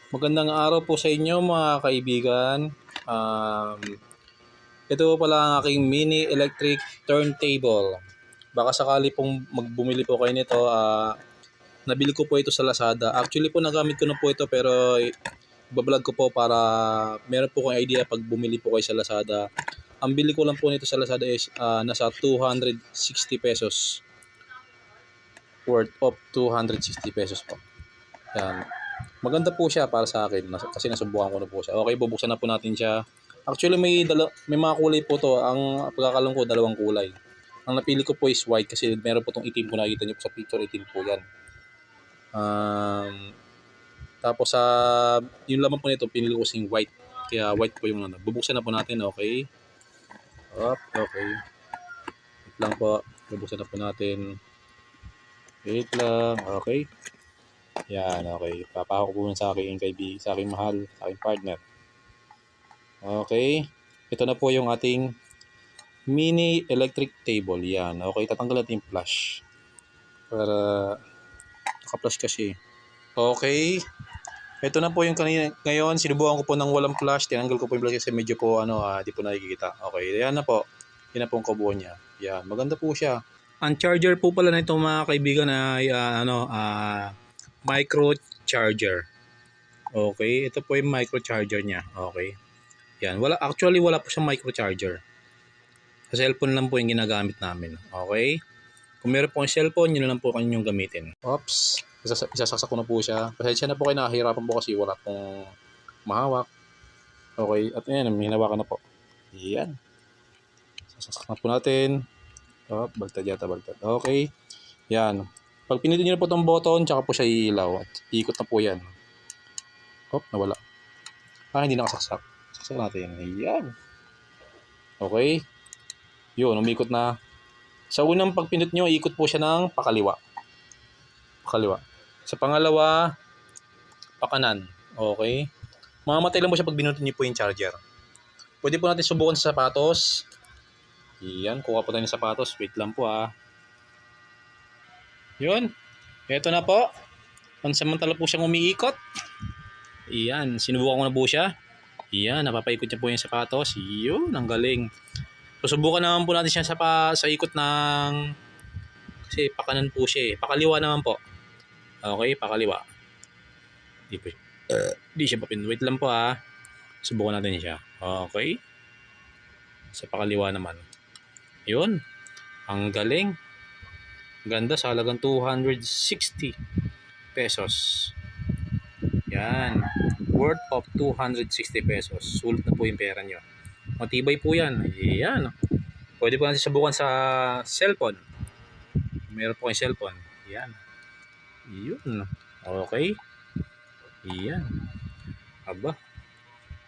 Magandang araw po sa inyo mga kaibigan. Um, Ito po pala ang aking mini electric turntable. Baka sakali pong magbumili po kayo nito, nabili ko po ito sa Lazada. Actually po nagamit ko na po ito pero ibablog ko po para meron po kayong idea pag bumili po kayo sa Lazada. Ang bili ko lang po nito sa Lazada is nasa 260 pesos. Worth of 260 pesos po. Yan. Maganda po siya para sa akin kasi nasubukan ko na po siya. Okay, bubuksan na po natin siya. Actually may mga kulay po to. Ang pagkakalam ko dalawang kulay. Ang napili ko po is white kasi meron po tong itim po, nakikita niyo po sa picture, itim po yan. Tapos yung laman po nito pinili ko sing white. Kaya white po yung ano. Bubuksan na po natin, okay? Okay. Wait lang po. Bubuksan na po natin. Wait lang, okay. Yan, okay. Papahawak ko po sa aking kaibigan, sa aking mahal, sa aking partner. Okay. Ito na po yung ating mini electric table. Yan. Okay, tatanggal natin yung flash. Para naka-flash kasi. Okay. Ito na po yung kanina. Ngayon, sinubukan ko po ng walang flash. Tinanggal ko po yung flash kasi medyo po di po nakikita. Okay, yan na po. Yan na po ang kubo niya. Yan, maganda po siya. Ang charger po pala na ito mga kaibigan ay micro charger. Okay, ito po yung micro charger niya. Okay. Yan, wala po siyang micro charger. Sa cellphone lang po yung ginagamit namin. Okay? Kung meron po kayong cellphone, yun lang po kanyang gamitin. Oops, isasaksak ko na po siya. Pasensya na po kayo, nakahirapan po kasi wala pong mahawak. Okay, at ayan, hinawakan na po. Yan. Sasaksak na po natin. Baltad yata. Okay. Yan. Pag pinutin nyo na po itong button, tsaka po siya iilaw. At ikot na po yan. Nawala. Hindi nakasaksak. Saksak natin. Ayan. Okay. Yun, umikot na. Sa unang pagpindot nyo, ikot po siya ng pakaliwa. Sa pangalawa, pakanan. Okay. Mamamatay lang po siya pag binutin nyo po yung charger. Pwede po natin subukan sa sapatos. Yan, kuha po tayo ng sapatos. Wait lang po Yun. Ito na po. Pansamantala po siyang umiikot. Yan, sinubukan ko na po siya. Yan, napapaikot niya po yung sapatos. Yun, ang galing. Susubukan naman po natin siya sa ikot ng... Kasi pakanan po siya eh. Pakaliwa naman po. Okay, pakaliwa. Di siya papin. Wait lang po Subukan natin siya. Okay. Sa pakaliwa naman. Yun. Ang galing. Ganda sa halagang 260 pesos. Yan. Worth of 260 pesos. Sulit na po yung pera nyo. Matibay po yan. Yan. Pwede po natin subukan sa cellphone. Meron po kayong cellphone. Yan. Yun. Okay. Yan. Aba.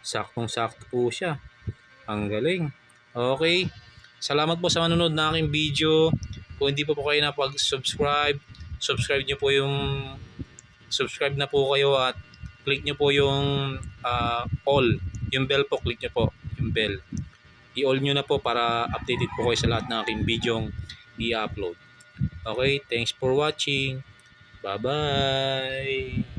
Saktong-sakto po siya. Ang galing. Okay. Salamat po sa manonood na aking video. Kung hindi po kayo napag-subscribe, subscribe na po kayo at click nyo po yung all. Yung bell po, click nyo po yung bell. I-all nyo na po para updated po kayo sa lahat ng aking video i-upload. Okay, thanks for watching. Bye-bye.